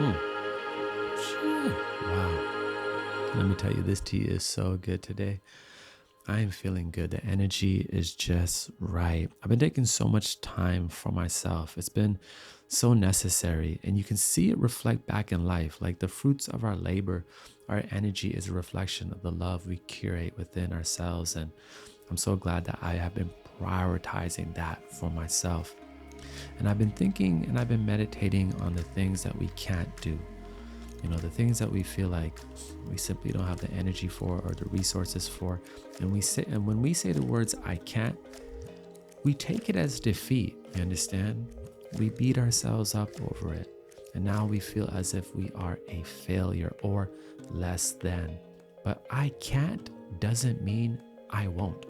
Shit. Wow. Let me tell you, this tea is so good today. I am feeling good. The energy is just right. I've been taking so much time for myself. It's been so necessary, and you can see it reflect back in life. Like the fruits of our labor, our energy is a reflection of the love we curate within ourselves. And I'm so glad that I have been prioritizing that for myself. And I've been thinking and I've been meditating on the things that we can't do. The things that we feel like we simply don't have the energy for or the resources for. And when we say the words I can't, we take it as defeat. You understand? We beat ourselves up over it. And now we feel as if we are a failure or less than. But I can't doesn't mean I won't.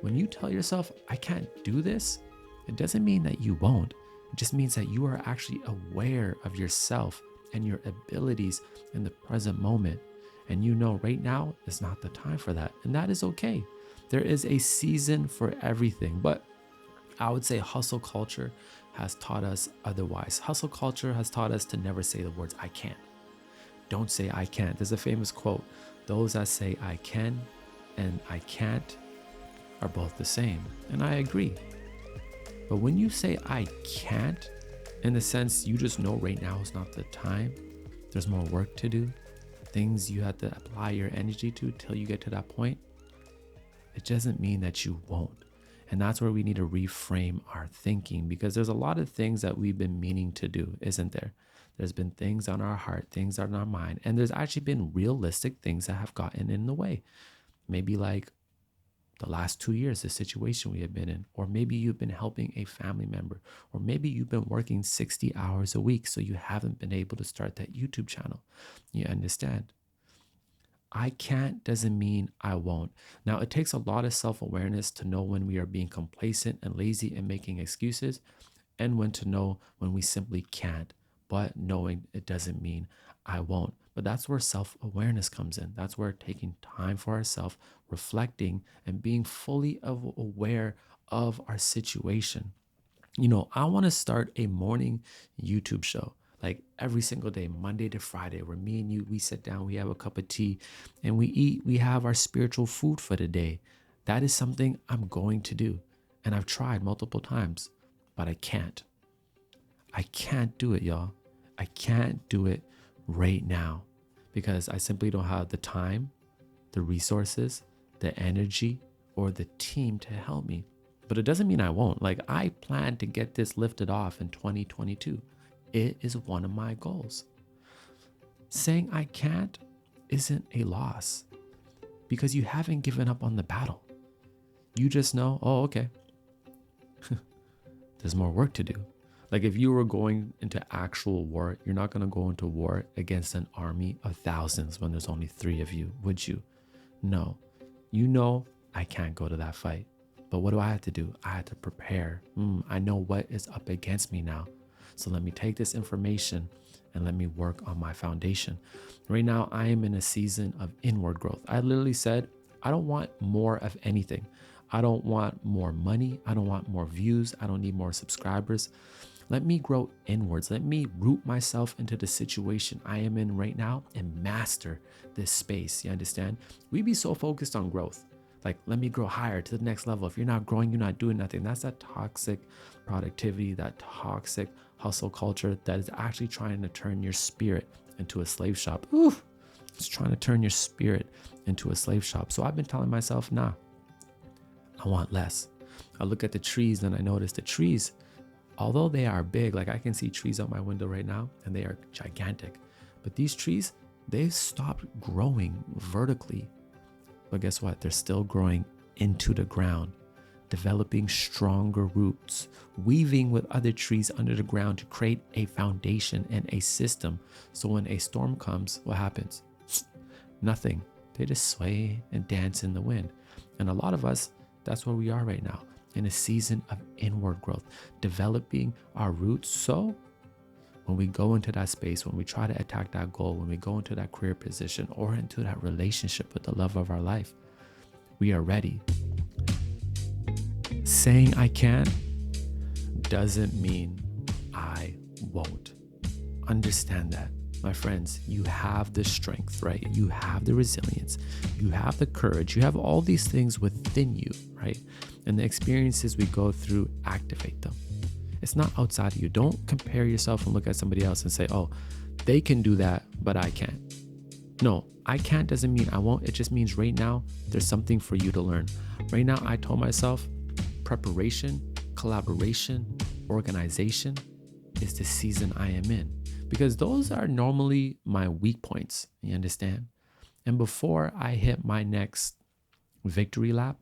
When you tell yourself I can't do this, it doesn't mean that you won't. It just means that you are actually aware of yourself and your abilities in the present moment. And you know right now is not the time for that. And that is okay. There is a season for everything. But I would say hustle culture has taught us otherwise. Hustle culture has taught us to never say the words I can't. Don't say I can't. There's a famous quote. Those that say I can and I can't are both the same. And I agree. But when you say I can't, in the sense you just know right now is not the time, there's more work to do, things you have to apply your energy to till you get to that point, it doesn't mean that you won't. And that's where we need to reframe our thinking, because there's a lot of things that we've been meaning to do, isn't there? There's been things on our heart, things on our mind, and there's actually been realistic things that have gotten in the way. Maybe like the last 2 years, the situation we have been in, or maybe you've been helping a family member, or maybe you've been working 60 hours a week, so you haven't been able to start that YouTube channel. You understand? I can't doesn't mean I won't. Now, it takes a lot of self-awareness to know when we are being complacent and lazy and making excuses, and when to know when we simply can't. But knowing it doesn't mean I won't. But that's where self-awareness comes in. That's where taking time for ourselves, reflecting, and being fully aware of our situation. I want to start a morning YouTube show, like every single day, Monday to Friday, where me and you, we sit down, we have a cup of tea, and we eat, we have our spiritual food for the day. That is something I'm going to do. And I've tried multiple times, but I can't. I can't do it, y'all. I can't do it right now because I simply don't have the time, the resources, the energy, or the team to help me. But it doesn't mean I won't. Like, I plan to get this lifted off in 2022. It is one of my goals. Saying I can't isn't a loss because you haven't given up on the battle. You just know, oh, okay, there's more work to do. Like if you were going into actual war, you're not going to go into war against an army of thousands when there's only 3 of you, would you? No. You know I can't go to that fight. But what do I have to do? I have to prepare. I know what is up against me now. So let me take this information and let me work on my foundation. Right now, I am in a season of inward growth. I literally said, I don't want more of anything. I don't want more money. I don't want more views. I don't need more subscribers. Let me grow inwards. Let me root myself into the situation I am in right now and master this space. You understand? We be so focused on growth. Like, let me grow higher to the next level. If you're not growing, you're not doing nothing. That's that toxic productivity, that toxic hustle culture that is actually trying to turn your spirit into a slave shop. Oof, it's trying to turn your spirit into a slave shop. So I've been telling myself, nah, I want less. I look at the trees and I notice the trees, although they are big, like I can see trees out my window right now and they are gigantic. But these trees, they've stopped growing vertically. But guess what? They're still growing into the ground, developing stronger roots, weaving with other trees under the ground to create a foundation and a system. So when a storm comes, what happens? Nothing. They just sway and dance in the wind. And a lot of us, that's where we are right now, in a season of inward growth, developing our roots. So when we go into that space, when we try to attack that goal, when we go into that career position or into that relationship with the love of our life, we are ready. Saying I can doesn't mean I won't. understand that, my friends, you have the strength, right? You have the resilience, you have the courage, you have all these things within you, right? And the experiences we go through activate them. It's not outside of you. Don't compare yourself and look at somebody else and say, oh, they can do that, but I can't. No, I can't doesn't mean I won't. It just means right now, there's something for you to learn. Right now, I told myself preparation, collaboration, organization is the season I am in, because those are normally my weak points. You understand? And before I hit my next victory lap,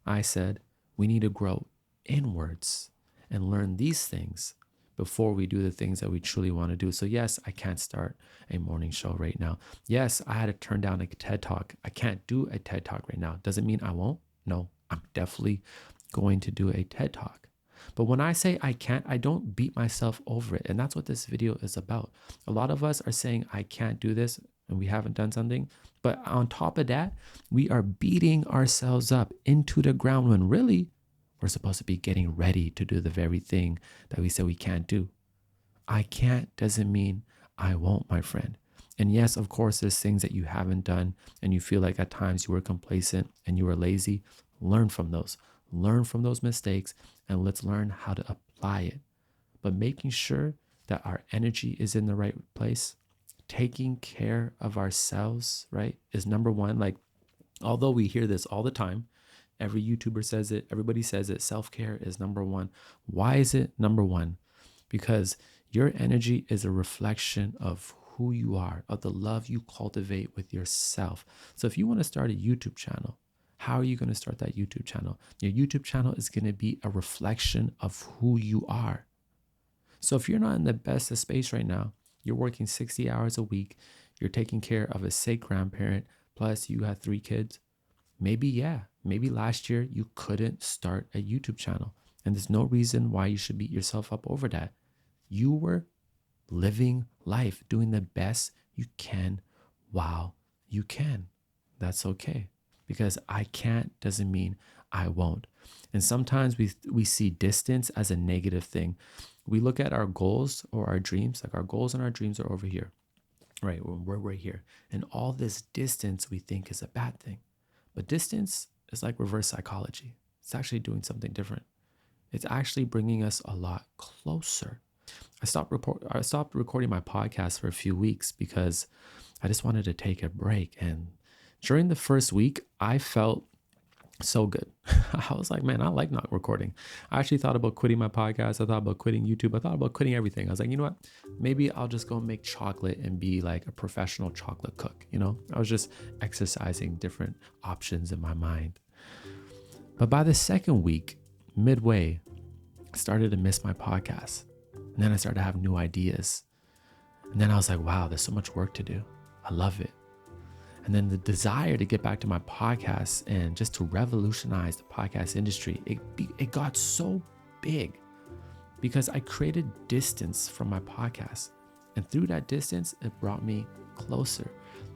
I said, we need to grow inwards and learn these things before we do the things that we truly want to do. So yes, I can't start a morning show right now. Yes, I had to turn down a TED Talk. I can't do a TED Talk right now. Doesn't mean I won't. No, I'm definitely going to do a TED Talk. But when I say I can't, I don't beat myself over it. And that's what this video is about. A lot of us are saying, I can't do this, and we haven't done something. But on top of that, we are beating ourselves up into the ground when really we're supposed to be getting ready to do the very thing that we said we can't do. I can't doesn't mean I won't, my friend. And yes, of course, there's things that you haven't done and you feel like at times you were complacent and you were lazy. Learn from those. Learn from those mistakes, and let's learn how to apply it. But making sure that our energy is in the right place, taking care of ourselves, right, is number one. Like, although we hear this all the time, every YouTuber says it, everybody says it, self-care is number one. Why is it number one? Because your energy is a reflection of who you are, of the love you cultivate with yourself. So if you want to start a YouTube channel, how are you going to start that YouTube channel? Your YouTube channel is going to be a reflection of who you are. So if you're not in the best of space right now, you're working 60 hours a week, you're taking care of a sick grandparent, plus you have 3 kids, maybe last year you couldn't start a YouTube channel. And there's no reason why you should beat yourself up over that. You were living life, doing the best you can while you can. That's okay. Because I can't doesn't mean I won't. And sometimes we see distance as a negative thing. We look at our goals or our dreams, like our goals and our dreams are over here, right? We're right here. And all this distance we think is a bad thing. But distance is like reverse psychology. It's actually doing something different. It's actually bringing us a lot closer. I stopped recording my podcast for a few weeks because I just wanted to take a break. And during the first week, I felt so good. I was like, man, I like not recording. I actually thought about quitting my podcast. I thought about quitting YouTube. I thought about quitting everything. I was like, you know what? Maybe I'll just go make chocolate and be like a professional chocolate cook. I was just exercising different options in my mind. But by the second week, midway, I started to miss my podcast. And then I started to have new ideas. And then I was like, wow, there's so much work to do. I love it. And then the desire to get back to my podcast and just to revolutionize the podcast industry, it got so big because I created distance from my podcast. And through that distance, it brought me closer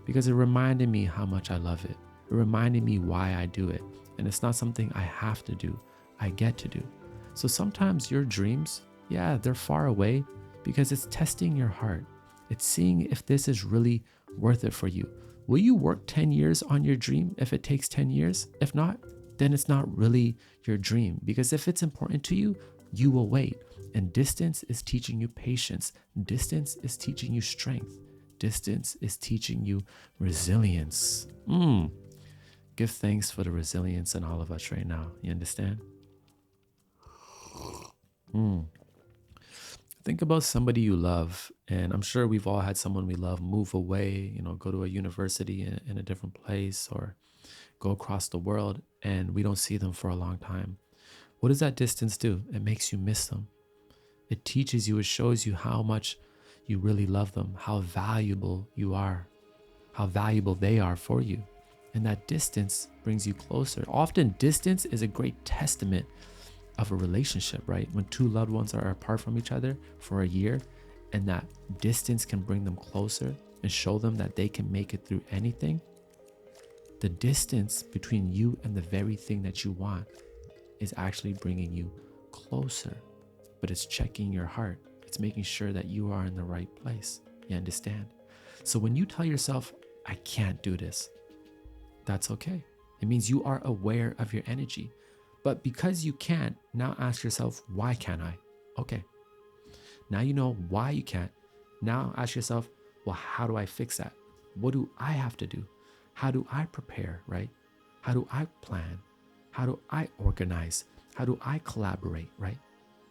because it reminded me how much I love it. It reminded me why I do it. And it's not something I have to do, I get to do. So sometimes your dreams, yeah, they're far away because it's testing your heart. It's seeing if this is really worth it for you. Will you work 10 years on your dream if it takes 10 years? If not, then it's not really your dream, because if it's important to you, you will wait. And distance is teaching you patience. Distance is teaching you strength. Distance is teaching you resilience. Give thanks for the resilience in all of us right now. You understand? Think about somebody you love, and I'm sure we've all had someone we love move away, go to a university in a different place or go across the world, and we don't see them for a long time. What does that distance do? It makes you miss them. It teaches you, it shows you how much you really love them, how valuable you are, how valuable they are for you. And that distance brings you closer. Often distance is a great testament of a relationship, right? When two loved ones are apart from each other for a year, and that distance can bring them closer and show them that they can make it through anything. The distance between you and the very thing that you want is actually bringing you closer, but it's checking your heart. It's making sure that you are in the right place. You understand? So when you tell yourself, I can't do this, that's okay. It means you are aware of your energy. But because you can't, now ask yourself, why can't I? Okay. Now you know why you can't. Now ask yourself, well, how do I fix that? What do I have to do? How do I prepare, right? How do I plan? How do I organize? How do I collaborate, right?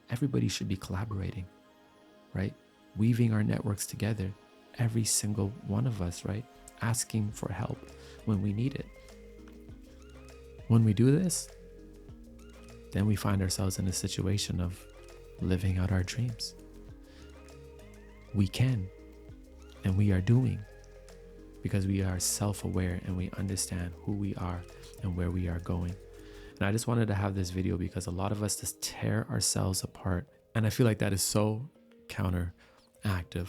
Everybody should be collaborating, right? Weaving our networks together, every single one of us, right? Asking for help when we need it. When we do this, then we find ourselves in a situation of living out our dreams. We can, and we are doing, because we are self-aware and we understand who we are and where we are going. And I just wanted to have this video because a lot of us just tear ourselves apart. And I feel like that is so counteractive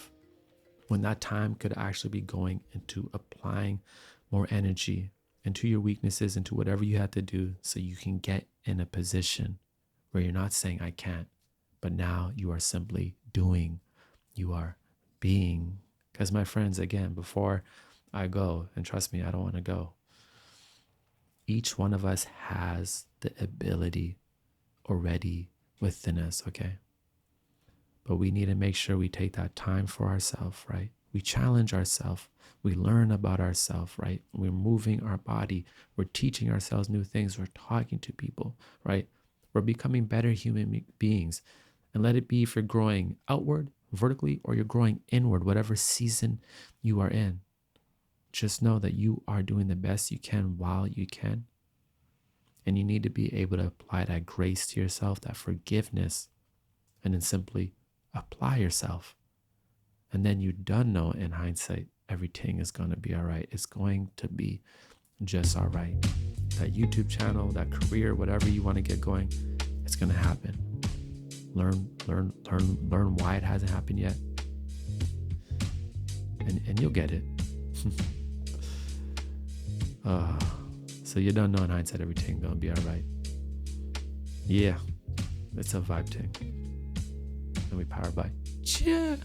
when that time could actually be going into applying more energy into your weaknesses, into whatever you have to do so you can get in a position where you're not saying I can't, but now you are simply doing, you are being. Because my friends, again, before I go, and trust me, I don't want to go, each one of us has the ability already within us, okay? But we need to make sure we take that time for ourselves, right? We challenge ourselves. We learn about ourselves, right? We're moving our body. We're teaching ourselves new things. We're talking to people, right? We're becoming better human beings. And let it be if you're growing outward, vertically, or you're growing inward, whatever season you are in. Just know that you are doing the best you can while you can. And you need to be able to apply that grace to yourself, that forgiveness, and then simply apply yourself. And then you done know in hindsight, everything is going to be all right. It's going to be just all right. That YouTube channel, that career, whatever you want to get going, it's going to happen. Learn why it hasn't happened yet. And you'll get it. So you don't know in hindsight, everything going to be all right. Yeah, it's a vibe thing. And we power by. Cheer.